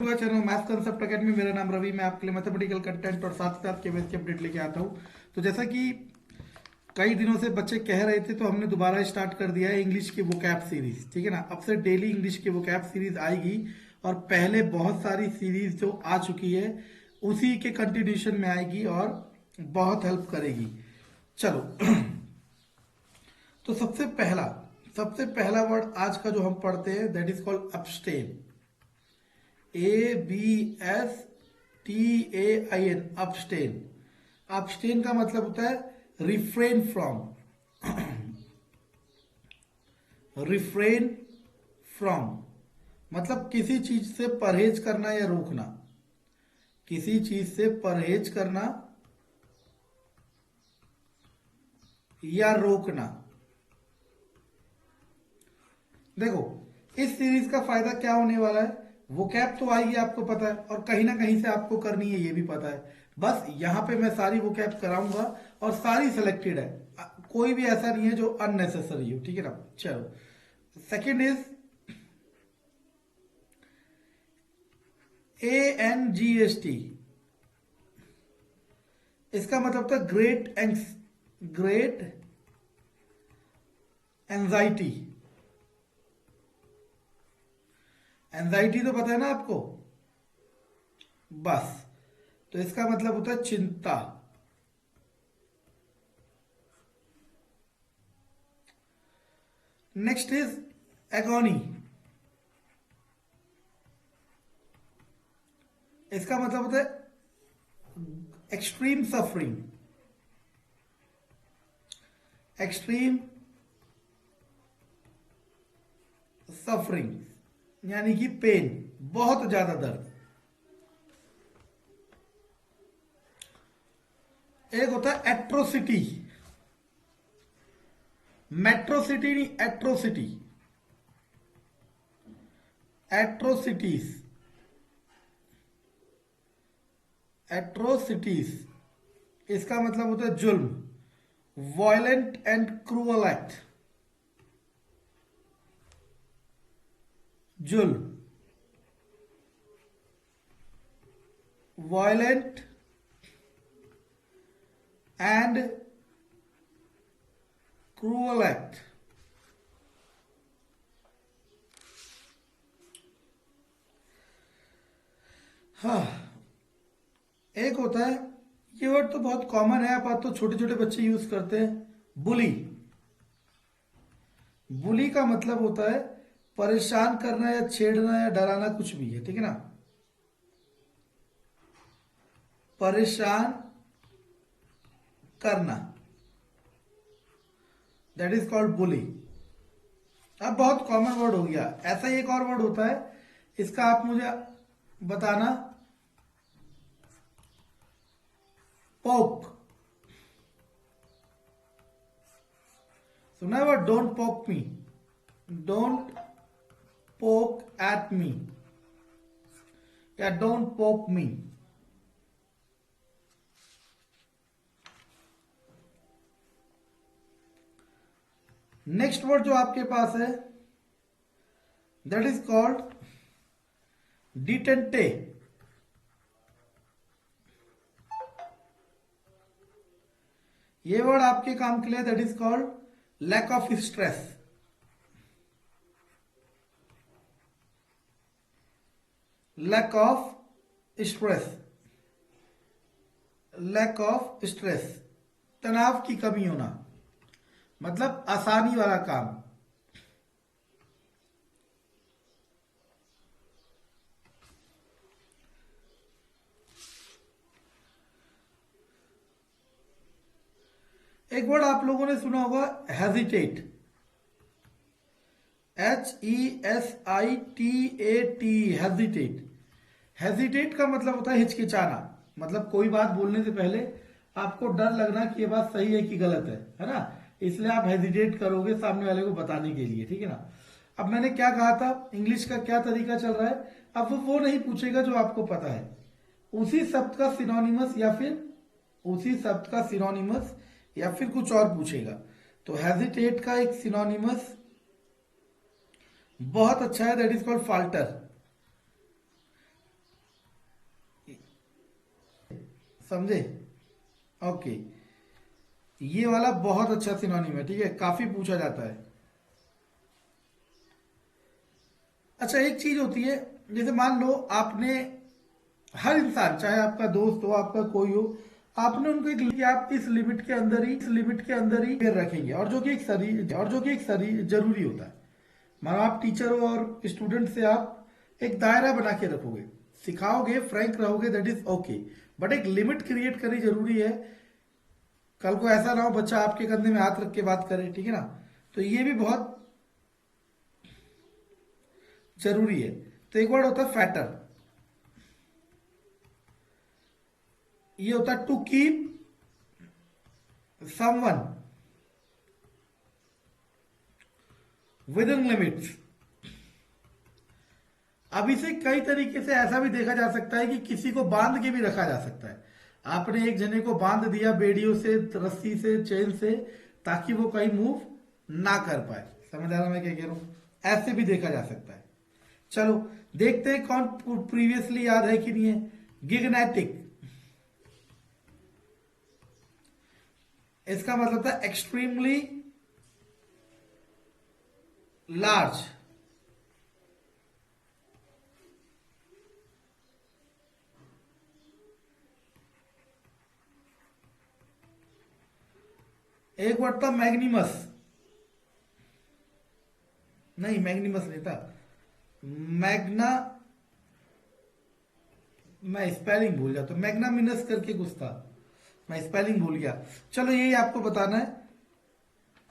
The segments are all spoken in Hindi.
To channel maths concept academy. मेरा नाम रवि। मैं आपके लिए मैथमेटिकल कंटेंट और साथ साथ केमिस्ट्री की अपडेट लेके आता हूँ। तो जैसा कि कई दिनों से बच्चे कह रहे थे, तो हमने दोबारा स्टार्ट कर दिया है इंग्लिश की वोकैब सीरीज। ठीक है ना। अब से डेली इंग्लिश की वोकैब सीरीज आएगी और पहले बहुत सारी सीरीज जो आ चुकी है उसी के कंटिन्यूशन में आएगी और बहुत हेल्प करेगी। चलो तो सबसे पहला वर्ड आज का जो हम पढ़ते हैं that is called abstain। ABSTAIN, abstain। abstain का मतलब होता है रिफ्रेन फ्रॉम। रिफ्रेन फ्रॉम मतलब किसी चीज से परहेज करना या रोकना। किसी चीज से परहेज करना या रोकना। देखो इस सीरीज का फायदा क्या होने वाला है। वोकैब तो आएगी, आपको पता है, और कहीं ना कहीं से आपको करनी है, ये भी पता है। बस यहाँ पे मैं सारी वोकैब कराऊंगा और सारी सिलेक्टेड है, कोई भी ऐसा नहीं है जो अननेसेसरी हो। ठीक है ना। चलो सेकंड इज ANGST। इसका मतलब था ग्रेट एंजाइटी। एंजाइटी तो पता है ना आपको। बस तो इसका मतलब होता है चिंता। Next is agony. इसका मतलब होता है एक्सट्रीम सफरिंग। एक्सट्रीम सफरिंग यानी कि पेन, बहुत ज्यादा दर्द। एक होता है एट्रोसिटी। मेट्रोसिटी नहीं, एट्रोसिटी। एट्रोसिटीज। एट्रोसिटीज इसका मतलब होता है जुल्म। Violent and cruel act. जुल्म, वायलेंट एंड क्रूअल एक्ट। हाँ, एक होता है, ये वर्ड तो बहुत कॉमन है, आप तो छोटे छोटे बच्चे यूज करते हैं, बुली। बुली का मतलब होता है परेशान करना या छेड़ना या डराना, कुछ भी है। ठीक है ना। परेशान करना, दैट इज कॉल्ड बुली। अब बहुत कॉमन वर्ड हो गया। ऐसा ही एक और वर्ड होता है, इसका आप मुझे बताना। पोक। सुना है वर्ड डोंट पोक मी। डोंट पोक एट मी या डोंट पोक मी। नेक्स्ट वर्ड जो आपके पास है दैट इज कॉल्ड डिटेंटे। ये वर्ड आपके काम के लिए that is called lack of stress. Lack of stress, lack of stress, तनाव की कमी होना, मतलब आसानी वाला काम। एक वर्ड आप लोगों ने सुना होगा हेजिटेट। HESITAT, hesitate. हेजिटेट का मतलब होता है हिचकिचाना, मतलब कोई बात बोलने से पहले आपको डर लगना कि ये बात सही है कि गलत है ना। इसलिए आप हेजिटेट करोगे सामने वाले को बताने के लिए। ठीक है ना। अब मैंने क्या कहा था, इंग्लिश का क्या तरीका चल रहा है। अब वो नहीं पूछेगा जो आपको पता है, उसी शब्द का सिनोनिमस या फिर उसी शब्द का सिनोनिमस या फिर कुछ और पूछेगा। तो हेजिटेट का एक सिनोनिमस बहुत अच्छा है, दैट इज कॉल्ड फाल्टर। समझे? ओके, ये वाला बहुत अच्छा सिनोनिम है, ठीक है, काफी पूछा जाता है। अच्छा, एक चीज होती है, जैसे मान लो आपने, हर इंसान, चाहे आपका दोस्त हो, आपका कोई हो, आपने उनको एक कि आप इस लिमिट के अंदर ही, इस लिमिट के अंदर ही फिर रखेंगे, और जो कि एक सरी जरूरी होता है। मानो आप टीचर हो और स्टूडेंट से आप एक दायरा बना के रखोगे, सिखाओगे, फ्रैंक रहोगे, दैट इज ओके, बट एक लिमिट क्रिएट करनी जरूरी है। कल को ऐसा ना हो बच्चा आपके कंधे में हाथ रख के बात करे, ठीक है ना? तो ये भी बहुत जरूरी है। तो एक वर्ड होता है फैटर, ये होता है to keep someone within limits. अब इसे कई तरीके से ऐसा भी देखा जा सकता है कि किसी को बांध के भी रखा जा सकता है। आपने एक जने को बांध दिया बेड़ियों से, रस्सी से, चेन से, ताकि वो कहीं मूव ना कर पाए। समझ आ रहा मैं क्या कह रहा हूं? ऐसे भी देखा जा सकता है। चलो देखते हैं कौन प्रीवियसली याद है कि नहीं है। गिगनेटिक, इसका मतलब था एक्सट्रीमली लार्ज। एक वर्ड था मैग्निमस, नहीं मैग्निमस नहीं था, मैग्ना, मैं स्पेलिंग भूल गया, तो मैग्नामिनस करके कुछ था, मैं स्पेलिंग भूल गया। चलो यही आपको बताना है,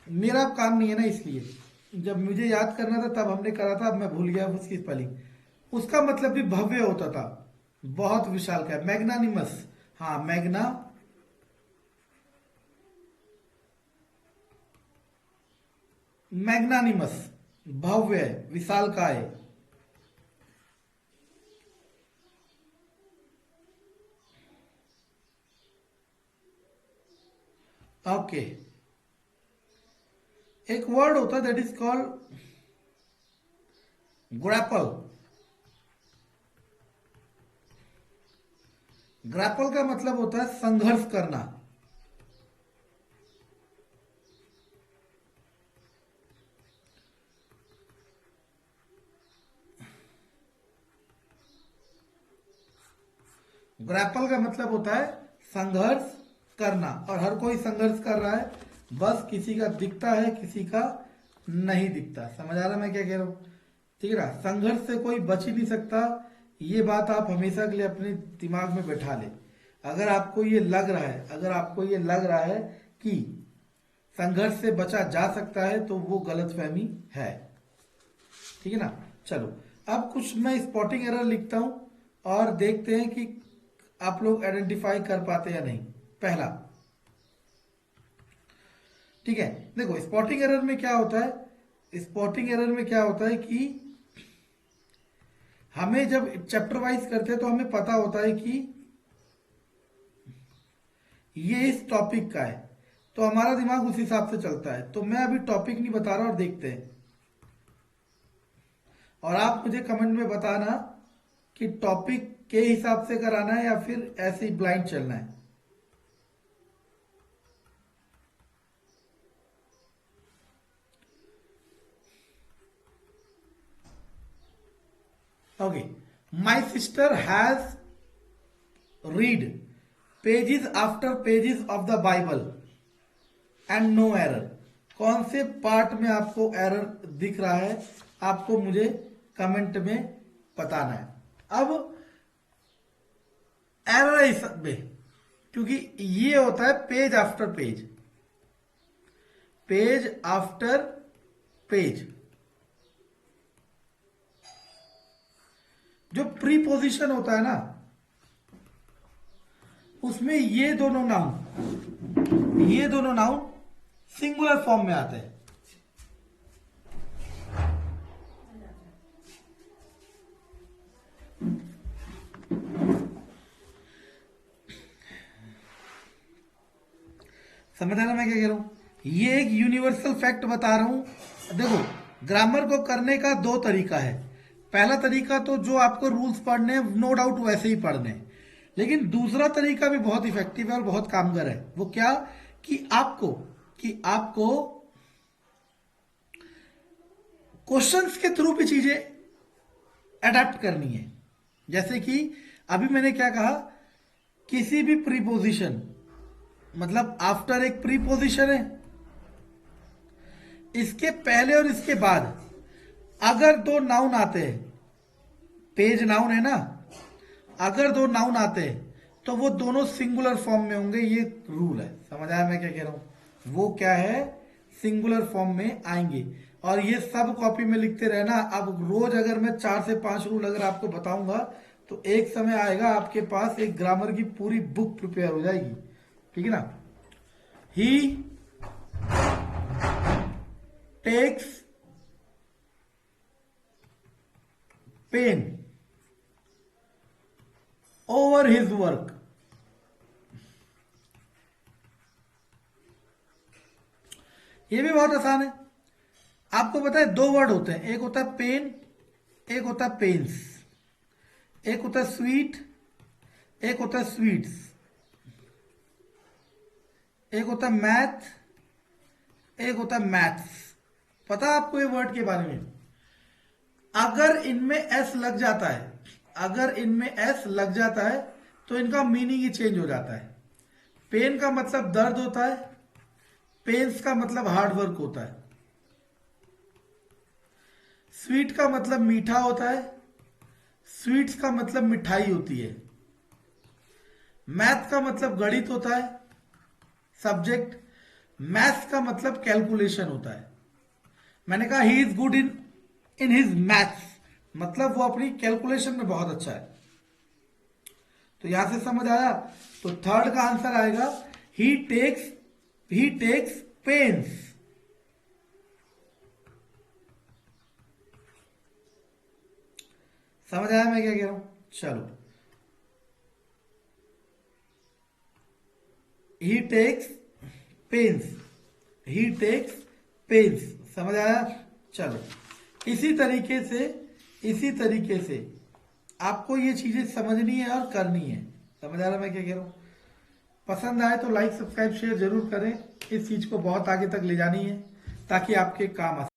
मेरा काम नहीं है ना, इसलिए जब मुझे याद करना था तब हमने करा था, अब मैं भूल गया उसकी स्पेलिंग। उसका मतलब भी भव्य होता था, बहुत विशाल का, मैग्नानिमस। हाँ, मैग्नानिमस, भव्य, विशाल का है। ओके, एक वर्ड होता है that is called grapple. Grapple का मतलब होता है संघर्ष करना। ग्रैपल का मतलब होता है संघर्ष करना, और हर कोई संघर्ष कर रहा है, बस किसी का दिखता है, किसी का नहीं दिखता। समझ आ रहा मैं क्या कह रहा हूं? ठीक है ना? संघर्ष से कोई बच ही नहीं सकता, ये बात आप हमेशा के लिए अपने दिमाग में बैठा ले। अगर आपको ये लग रहा है, अगर आपको ये लग रहा है कि संघर्ष से बचा जा सकता है, तो वो गलतफहमी है। ठीक है ना? चलो अब कुछ मैं स्पॉटिंग एरर लिखता हूं और देखते हैं कि आप लोग आइडेंटिफाई कर पाते या नहीं। पहला, ठीक है, देखो स्पॉटिंग एरर में क्या होता है, स्पॉटिंग एरर में क्या होता है कि हमें जब चैप्टर वाइज करते हैं तो हमें पता होता है कि ये इस टॉपिक का है, तो हमारा दिमाग उस हिसाब से चलता है। तो मैं अभी टॉपिक नहीं बता रहा, और देखते हैं, और आप मुझे कमेंट में बताना कि टॉपिक के हिसाब से कराना है या फिर ऐसे ही ब्लाइंड चलना है। Okay, my sister has read pages after pages of the Bible and no error. कौन से पार्ट में आपको एरर दिख रहा है, आपको मुझे कमेंट में बताना है। अब एरर है इसमें, क्योंकि ये होता है page after page, page after page. जो प्रीपोजिशन होता है ना, उसमें ये दोनों नाउन सिंगुलर फॉर्म में आते हैं। समझ आना मैं क्या कह रहा हूं? ये एक यूनिवर्सल फैक्ट बता रहा हूं। देखो, ग्रामर को करने का दो तरीका है। पहला तरीका तो जो आपको रूल्स पढ़ने हैं, नो डाउट वैसे ही पढ़ने हैं, लेकिन दूसरा तरीका भी बहुत इफेक्टिव है और बहुत कामगर है। वो क्या? कि आपको क्वेश्चंस के थ्रू भी चीजें अडेप्ट करनी है। जैसे कि अभी मैंने क्या कहा, किसी भी प्रीपोजिशन, मतलब आफ्टर एक प्रीपोजिशन है, इसके पहले और इसके बाद अगर दो नाउन आते हैं, पेज नाउन है ना, अगर दो नाउन आते हैं तो वो दोनों सिंगुलर फॉर्म में होंगे। ये रूल है, समझ आया मैं क्या कह रहा हूं? वो क्या है? सिंगुलर फॉर्म में आएंगे। और ये सब कॉपी में लिखते रहना। अब रोज अगर मैं 4 से 5 रूल अगर आपको बताऊंगा तो एक समय आएगा आपके पास एक ग्रामर की पूरी बुक प्रिपेयर हो जाएगी। ठीक है ना? He takes pen over his work. ये भी बहुत आसान है। आपको पता है 2 वर्ड होते हैं, एक होता है पेन, एक होता है पेन्स। एक होता है स्वीट, एक होता है स्वीट्स। एक होता है मैथ, एक होता है मैथ्स। पता है आपको ये वर्ड के बारे में? अगर इनमें एस लग जाता है, अगर इनमें एस लग जाता है तो इनका मीनिंग ही चेंज हो जाता है। पेन का मतलब दर्द होता है, पेन्स का मतलब हार्ड वर्क होता है। स्वीट का मतलब मीठा होता है, स्वीट्स का मतलब मिठाई होती है। मैथ का मतलब गणित होता है, सब्जेक्ट। मैथ्स का मतलब कैलकुलेशन होता है। मैंने कहा he is good in his maths, मतलब वो अपनी कैलकुलेशन में बहुत अच्छा है। तो यहां से समझ आया? तो थर्ड का आंसर आएगा ही टेक्स पेन्स। समझ आया मैं क्या कह रहा हूं? चलो, ही टेक्स पेन्स, ही टेक्स पेन्स। समझ आया? चलो, इसी तरीके से आपको ये चीजें समझनी है और करनी है। समझ आ रहा मैं क्या कह रहा हूं? पसंद आए तो लाइक सब्सक्राइब शेयर जरूर करें। इस चीज को बहुत आगे तक ले जानी है ताकि आपके काम आ